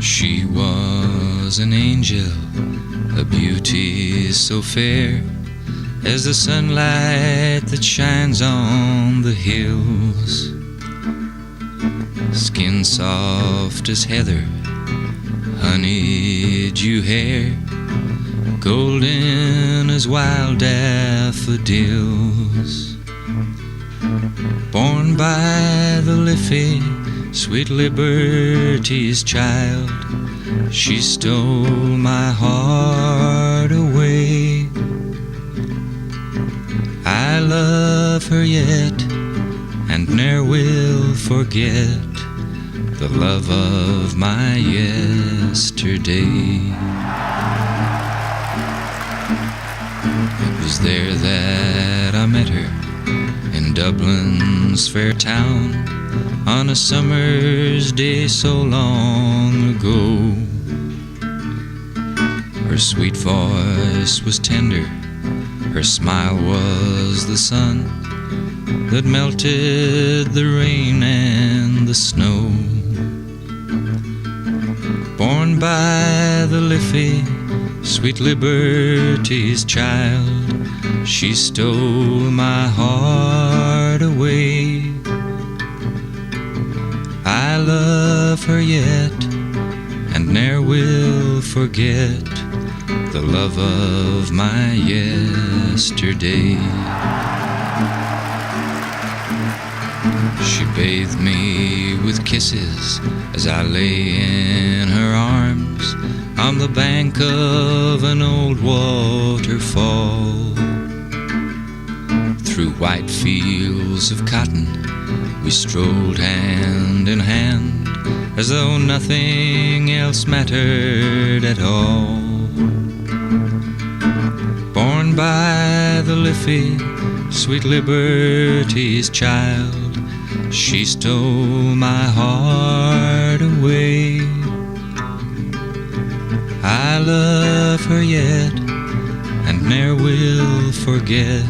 She was an angel, a beauty so fair as the sunlight that shines on the hills. Skin soft as heather, honeydew hair, golden as wild daffodils. Born by the Liffey, sweet liberty's child, she stole my heart away. I love her yet, and ne'er will forget the love of my yesterday. It was there that I met her, in Dublin's fair town, on a summer's day so long ago. Her sweet voice was tender, her smile was the sun that melted the rain and the snow. Born by the Liffey, sweet liberty's child, she stole my heart away. I love her yet, and ne'er will forget the love of my yesterday. She bathed me with kisses as I lay in her arms on the bank of an old waterfall. Through white fields of cotton we strolled hand in hand, as though nothing else mattered at all. Born by the Liffey, sweet liberty's child, she stole my heart away. I love her yet, and ne'er will forget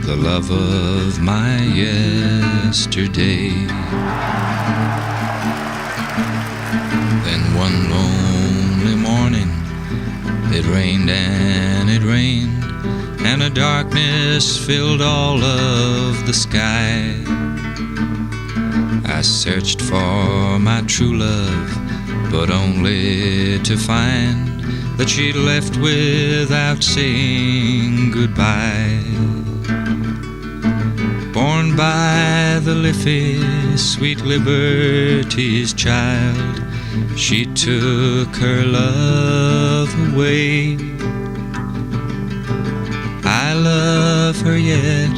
the love of my yesterday. Then one lonely morning, it rained and it rained, and a darkness filled all of the sky. I searched for my true love, but only to find that she'd left without saying goodbye. Born by the Liffey, sweet liberty's child, she took her love away. I love her yet,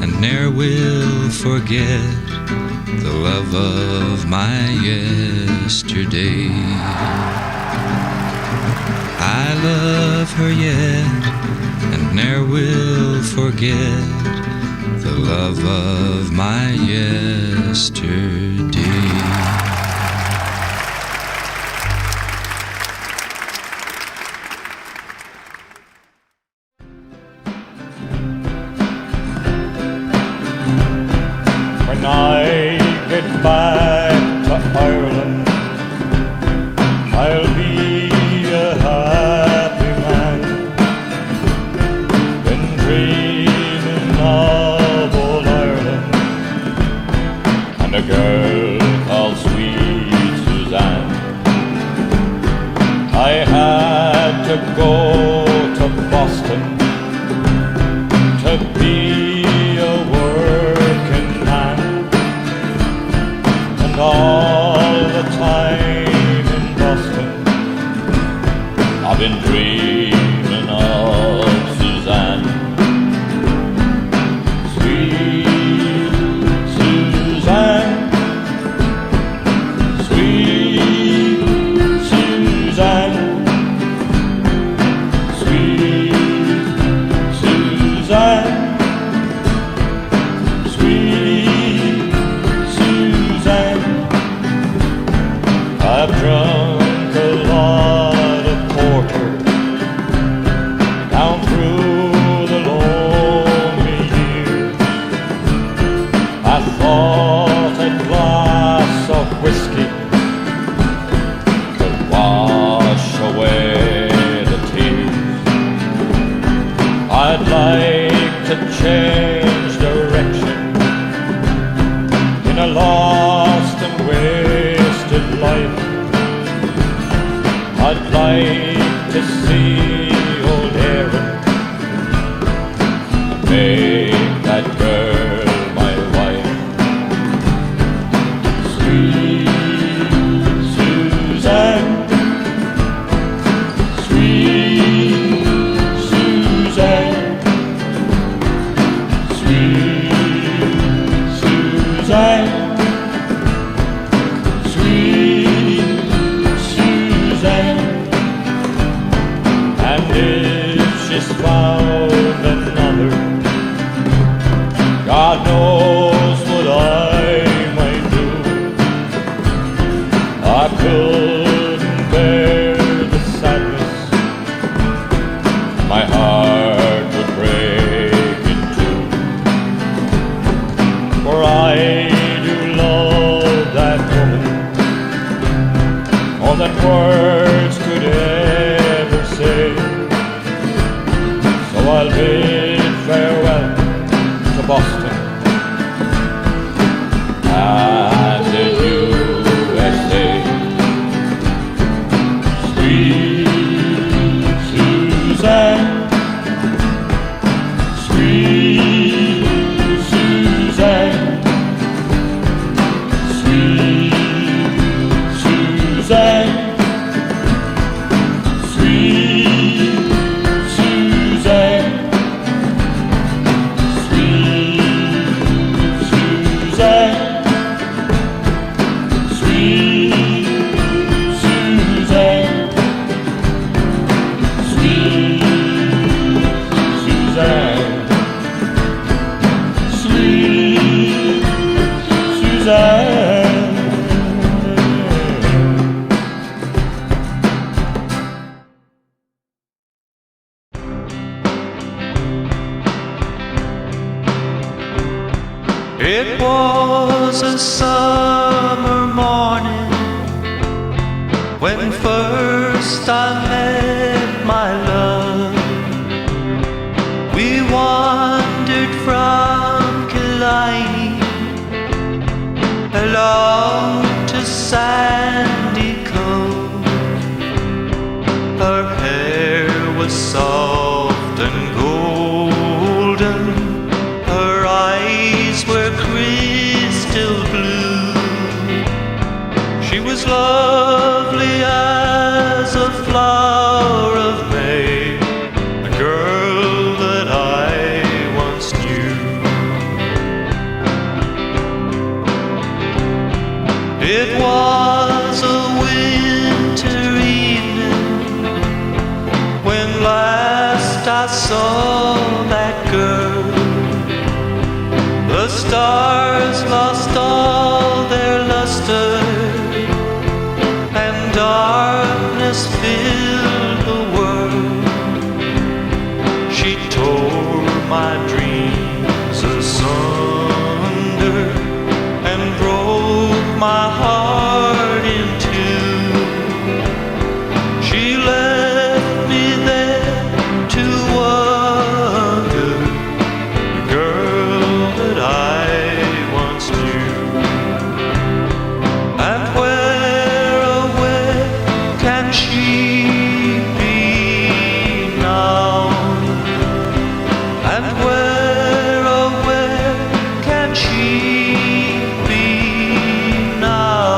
and ne'er will forget the love of my yesterday. I love her yet, and ne'er will forget the love of my yesterday. When I get back to Ireland, I'll be a happy man. Been dreaming of old Ireland and a girl called sweet Suzanne. I had to go to Boston to be a working man, and all the time in Boston I've been dreaming of Suzanne. to change direction in a lost and wasted life. I'd like to see old Aaron make that girl my wife. Sweet Suzanne, sweet Suzanne, sweet Suzanne, sweet Suzanne. And if she's found another, God knows what I might do. I couldn't bear the sadness, my heart would break in two. For I do love that woman more than words could ever say. So I'll bid farewell to Boston and the USA. Sweet Suzanne, sweet Suzanne, sweet Suzanne, sweet Suzanne, sweet Suzanne, sweet Suzanne, sweet Suzanne, sweet Suzanne. It was a summer morning when first I met my love. We wandered from Killiney along to Sandy Cove. Her hair was soft and golden, her eyes were crystal blue. She was lovely as a flower of May, a girl that I once knew. It was a winter evening when last I saw that girl. The stars lost all their luster, and darkness filled the world. She tore my dreams asunder and broke my heart in two. She left me there to wonder, the girl that I once knew. And where, oh where can she be now? And where, oh where can she be now?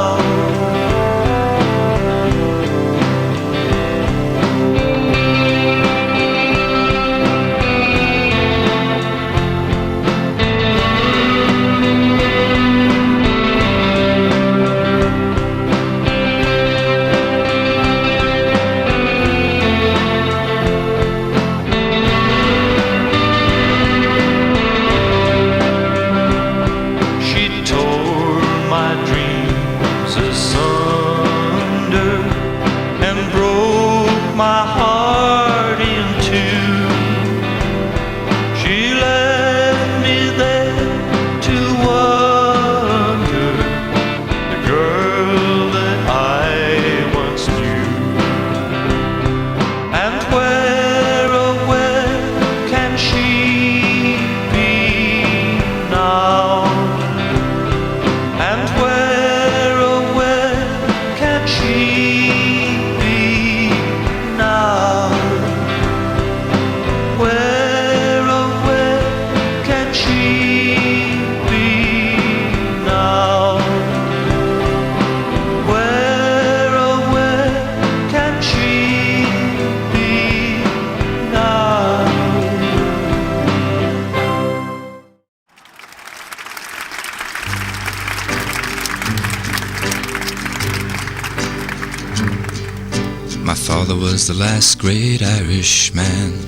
father was the last great Irishman.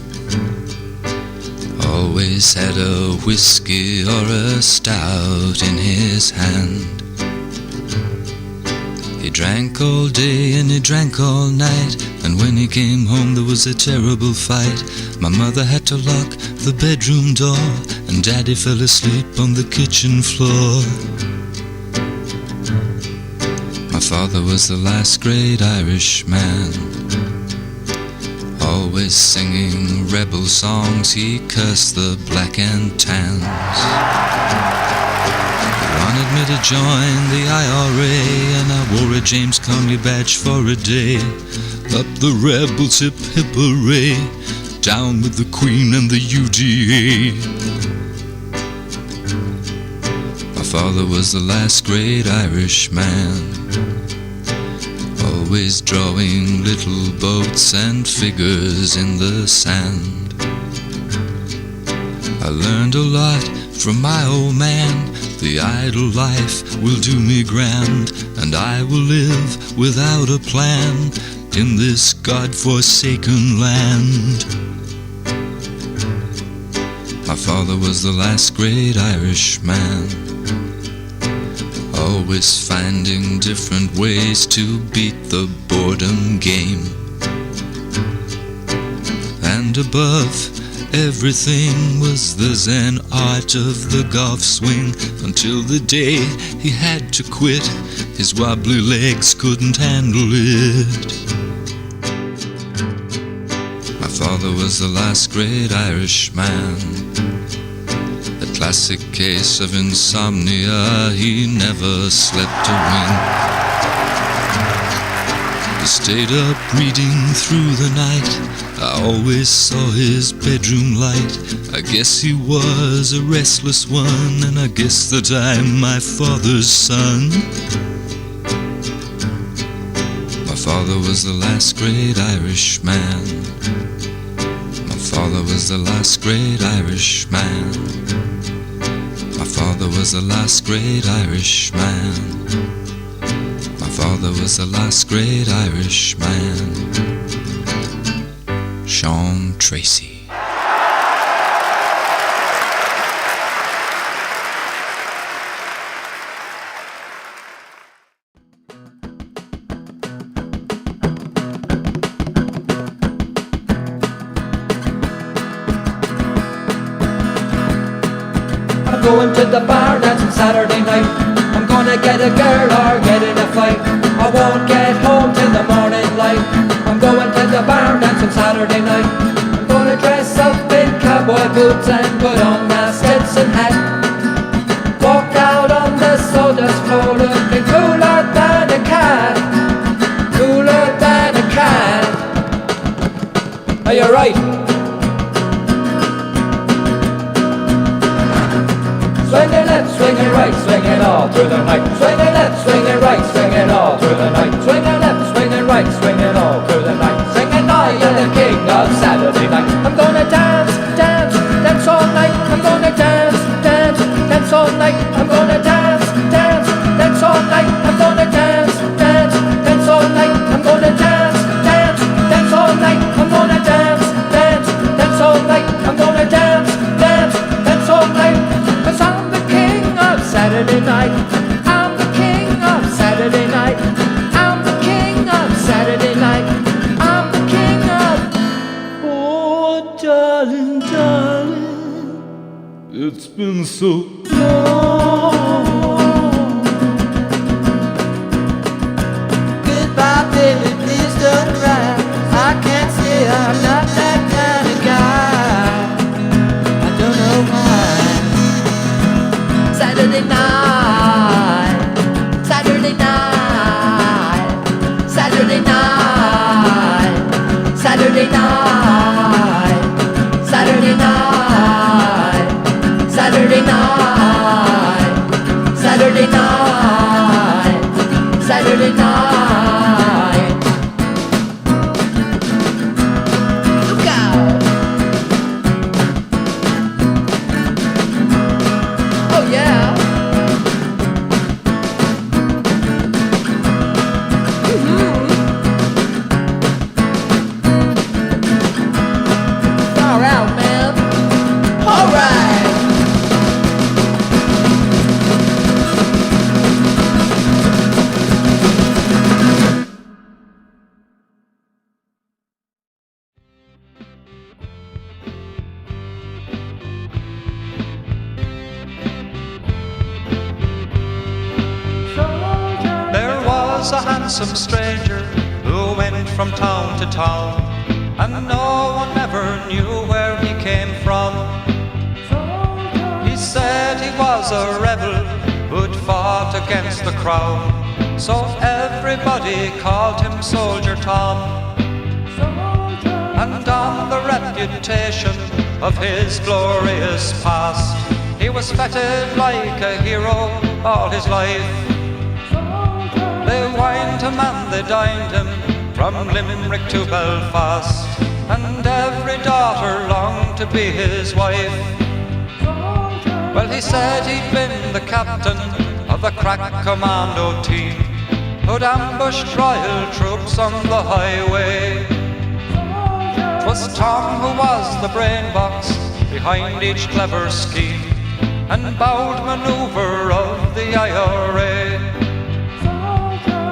Always had a whiskey or a stout in his hand. He drank all day and he drank all night, and when he came home there was a terrible fight. My mother had to lock the bedroom door, and Daddy fell asleep on the kitchen floor. My father was the last great Irishman. Always singing rebel songs, he cursed the black and tans. He wanted me to join the IRA, and I wore a James Conley badge for a day. Up the rebels, hip hip hooray, down with the Queen and the UGA. My father was the last great Irishman. Always drawing little boats and figures in the sand. I learned a lot from my old man. The idle life will do me grand, and I will live without a plan in this God-forsaken land. My father was the last great Irishman. Always finding different ways to beat the boredom game. And above everything was the Zen art of the golf swing, until the day he had to quit. His wobbly legs couldn't handle it. My father was the last great Irishman. A classic case of insomnia, he never slept a wink. He stayed up reading through the night. I always saw his bedroom light. I guess he was a restless one, and I guess that I'm my father's son. My father was the last great Irishman. My father was the last great Irishman. My father was the last great Irishman. My father was the last great Irishman. SHANE TREACY. I'm going to the bar dancing Saturday night. I'm gonna get a girl or get in a fight. I won't get home till the morning light. I'm going to the bar dancing Saturday night. I'm gonna dress up in cowboy boots and put on my Stetson hat. Walk out on the sawdust floor looking cooler than a cat. Cooler than a cat. Are you right? Swing it left, swing it right, swing it all through the night. Swing it left, swing it right, swing it all through the night. Swing it left, swing it right, swing it all through the night. Singing I am the king of Saturday night. I'm gonna dance, dance, dance all night. I'm gonna dance, dance, dance all night. I'm gonna dance, dance, dance all night. I'm gonna dance, dance, dance all night. I'm gonna dance, dance, dance all night. I'm gonna dance, dance, dance all night. I'm gonna dance, dance, dance all night. 'Cause I'm the king of Saturday night. I'm the king of Saturday night. I'm the king of Saturday night. I'm the king of... Oh, darling, darling, it's been so long. Goodbye, baby, please don't cry. I can't say I'm not that kind of guy. I don't know why. Saturday night, Saturday night, Saturday night, Saturday night, Saturday night, Saturday night, Saturday night, Saturday night. Look out! Oh yeah! was a handsome stranger who went from town to town, and no one ever knew where he came from. He said he was a rebel who'd fought against the crown, so everybody called him Soldier Tom. And on the reputation of his glorious past, he was feted like a hero all his life. They wined him and they dined him from Limerick to Belfast, and every daughter longed to be his wife. Well, he said he'd been the captain of a crack commando team who'd ambushed royal troops on the highway. 'Twas Tom who was the brain box behind each clever scheme and bowed maneuver of the IRA.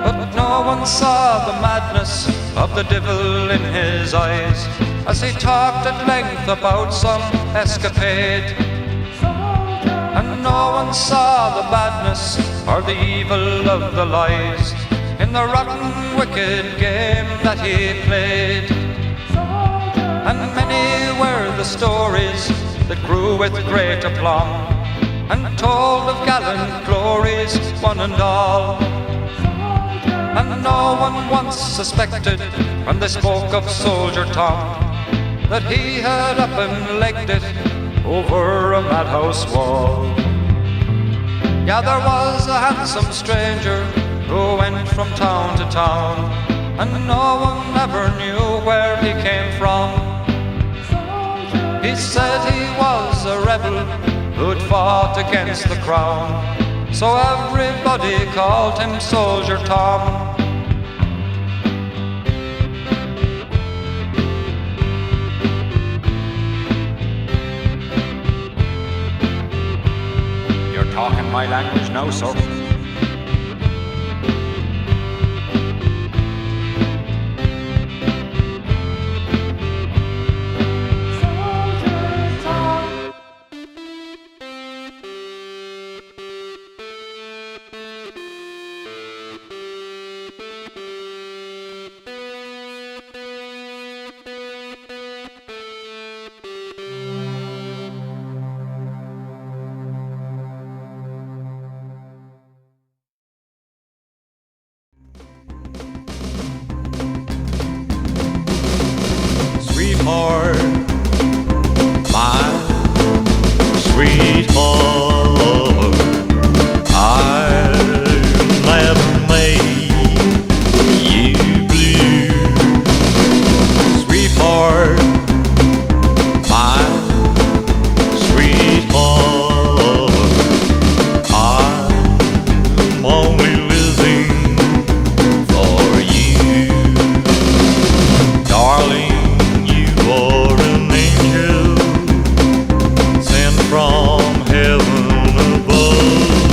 But no one saw the madness of the devil in his eyes as he talked at length about some escapade. And no one saw the badness or the evil of the lies in the rotten, wicked game that he played. And many were the stories that grew with great aplomb and told of gallant glories, one and all. And no one once suspected, when they spoke of Soldier Tom, that he had up and legged it over a madhouse wall. Yeah, there was a handsome stranger who went from town to town, and no one ever knew where he came from. He said he was a rebel who'd fought against the crown, so everybody called him Soldier Tom. You're talking my language now, sir. Sweetheart, my sweetheart, I'll never make you blue. Sweetheart, my sweetheart, I'm only living for you, darling. You're an angel sent from heaven above.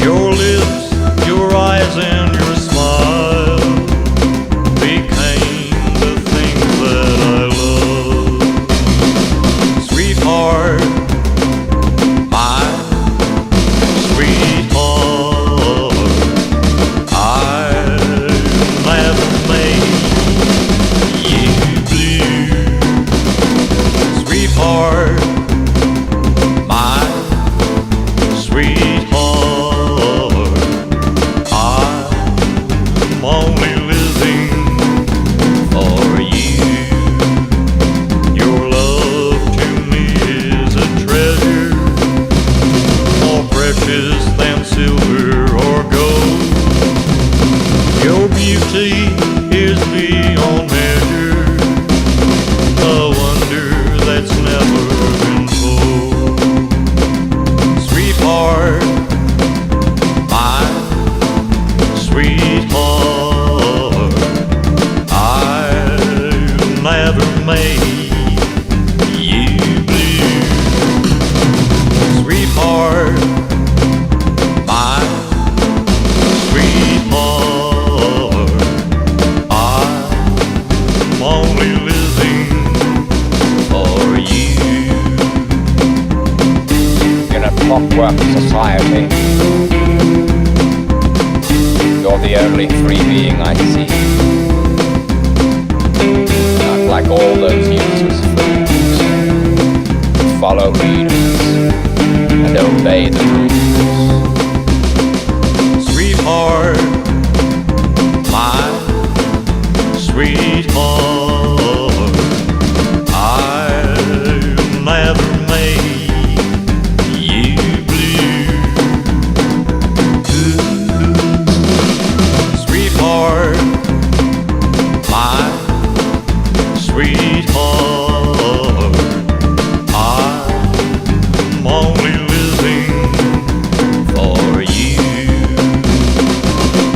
Your lips, your eyes, and your smile became the things that I love. Sweetheart, my sweetheart, I'll never make you blue. Sweetheart, my sweetheart, I'm only living for you. Your love to me is a treasure, more precious than silver or gold. Your beauty is beyond measure, a wonder that's never been told. Sweetheart, my sweetheart, I'll never make you blue. Sweetheart, my sweetheart, I'm only living for you. In a clockwork society, You're the only free being I see. Not like all those useless fools who follow leaders and obey the rules. Sweetheart, my sweetheart, I'll never make you blue. Sweetheart, my sweetheart, I'm only living for you.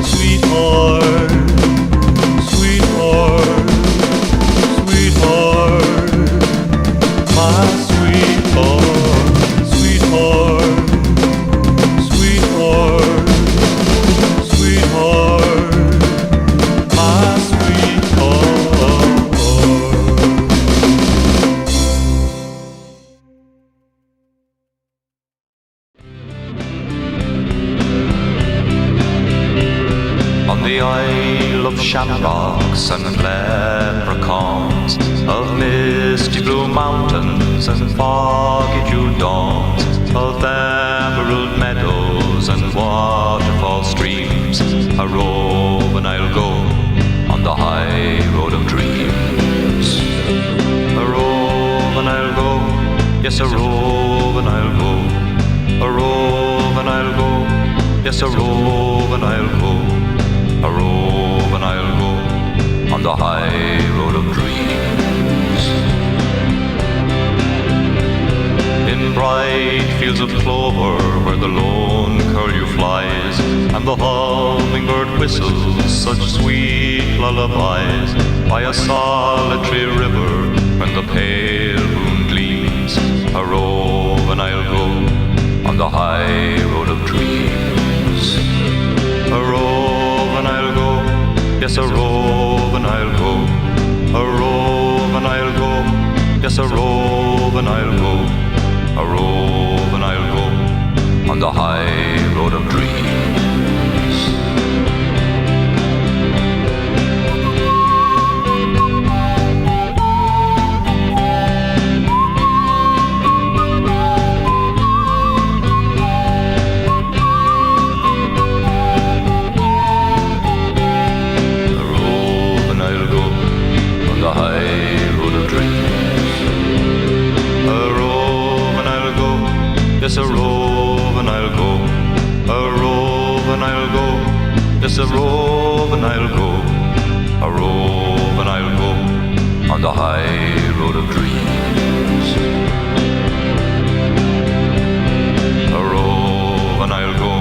Sweetheart, sweetheart, sweetheart, my sweetheart, sweetheart, sweetheart, sweetheart, my sweetheart. On the Isle of shamrocks and leprechauns, of misty blue mountains and foggy June dawns, of emerald meadows and waterfall streams, a rovin' I'll go on the high road of dreams. A rovin' I'll go, yes, a rovin' I'll go. A rovin' I'll go, yes, a rovin' I'll go. A rovin' I'll go on the high road of dreams. In bright fields of clover where the lone curlew flies and the hummingbird whistles such sweet lullabies, by a solitary river when the pale moon gleams, a rovin' I'll go on the high road of dreams. A rovin' I'll go, yes, a rovin' I'll go. A rovin' I'll go, yes, a rovin' I'll go. A rovin' I'll go on the high road of dreams. The high road of dreams. A rovin' I'll go, yes, a rovin' I'll go. A rovin' I'll go, yes, a rovin' I'll go. A rovin' I'll go on the high road of dreams. A rovin' I'll go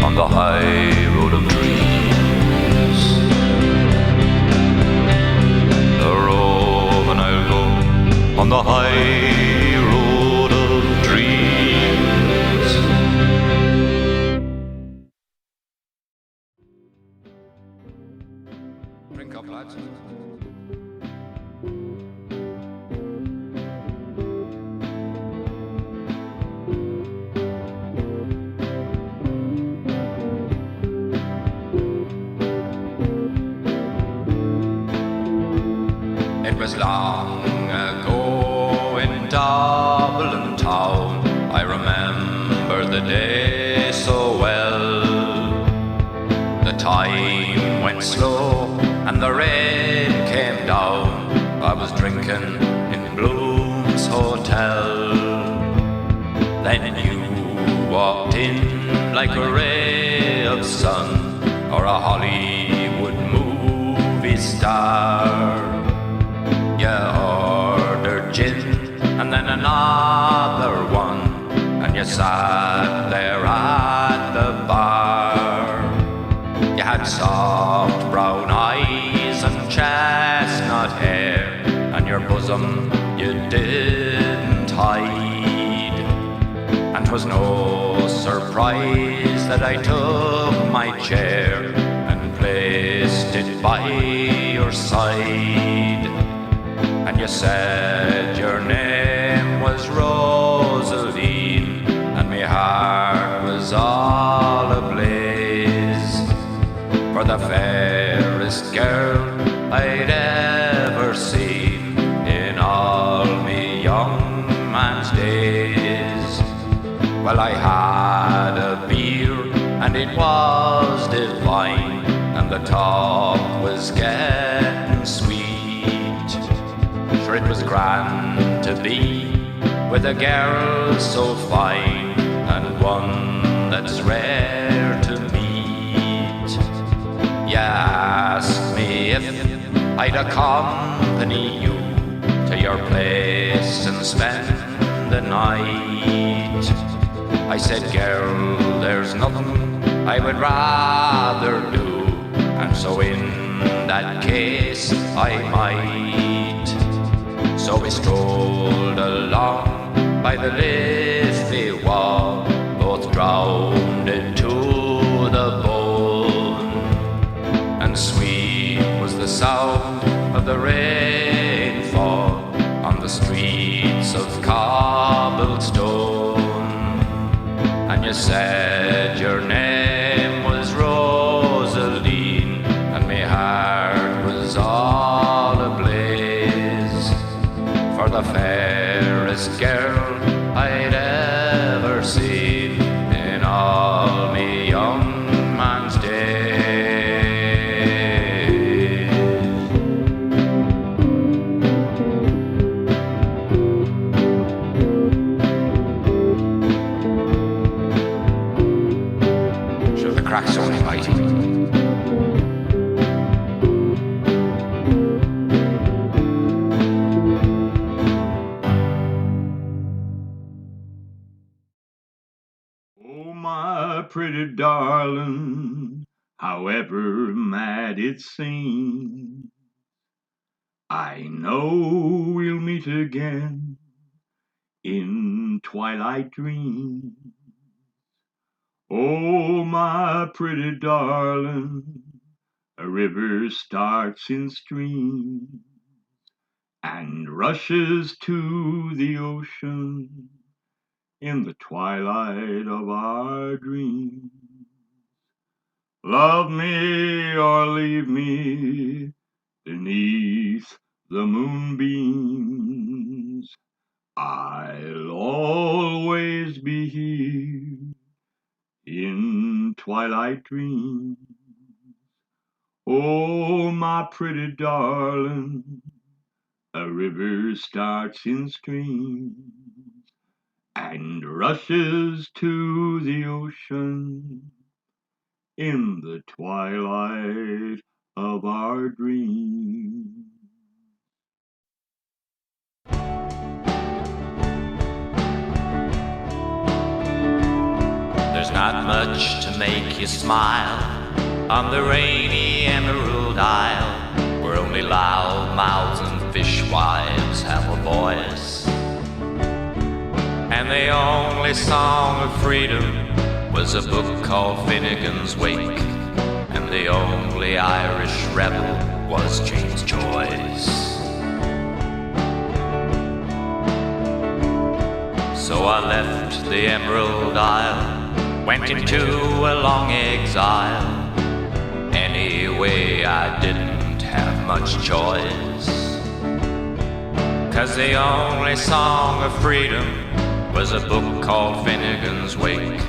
on the high road of dreams. On the high road of dreams. Drink up, lads. It was long ago in Dublin town, I remember the day so well. The time went slow and the rain came down. I was drinking in Bloom's hotel. Then you walked in like a ray of sun or a Hollywood movie star. You ordered gin and then another one, and you sat there at the bar. You had soft brown eyes and chestnut hair, and your bosom you didn't hide. And 'twas no surprise that I took my chair and placed it by your side. And you said your name was Rosaleen, and my heart was all ablaze. girl I'd ever seen in all me young man's days. Well, I had a beer and it was divine, and the talk was getting sweet. Sure, it was grand to be with a girl so fine, and one that's rare to meet. You asked me if I'd accompany you to your place and spend the night. I said, girl, there's nothing I would rather do, and so in that case I might. So we strolled along by the leafy wall, both drowned into the bone, and sweet was the sound of the rainfall on the streets of cobblestone. And you said your name was Rosaleen, and my heart was all ablaze for the fairest girl I'd ever seen in all me young man's days. Sure, the crack's only mighty. Oh, my pretty darling, however mad it seems, I know we'll meet again in twilight dreams. Oh, my pretty darling, a river starts in streams and rushes to the ocean in the twilight of our dreams. Love me or leave me beneath the moonbeams, I'll always be here in twilight dreams. Oh, my pretty darling, a river starts in streams and rushes to the ocean in the twilight of our dreams. There's not much to make you smile on the rainy Emerald Isle, where only loud mouths and fishwives have a voice. And the only song of freedom was a book called Finnegan's Wake, and the only Irish rebel was James Joyce. So I left the Emerald Isle, went into a long exile. Anyway, I didn't have much choice, 'cause the only song of freedom was a book called Finnegan's Wake,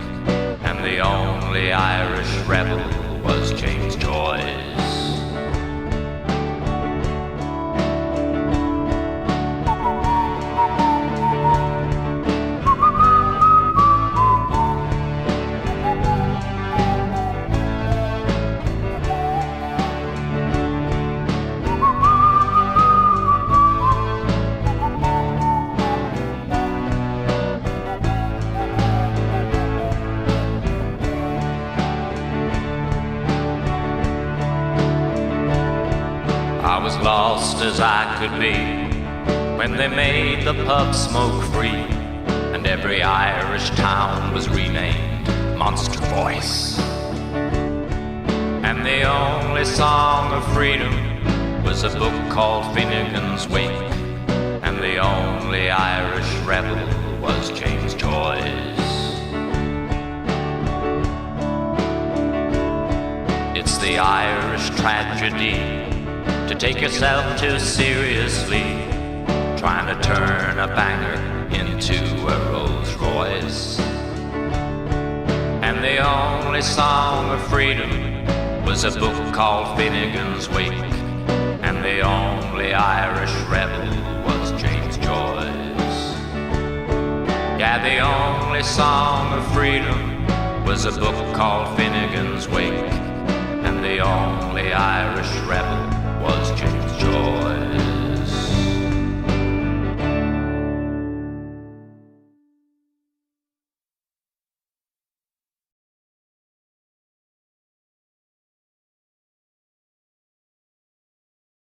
and the only Irish rebel was James Joyce. Lost as I could be when they made the pub smoke free, and every Irish town was renamed Monster Voice. And the only song of freedom was a book called Finnegan's Wake, and the only Irish rebel was James Joyce. It's the Irish tragedy to take yourself too seriously, trying to turn a banger into a Rolls Royce. And the only song of freedom was a book called Finnegan's Wake, and the only Irish rebel was James Joyce. Yeah, the only song of freedom was a book called Finnegan's Wake, and the only Irish rebel was James Joyce.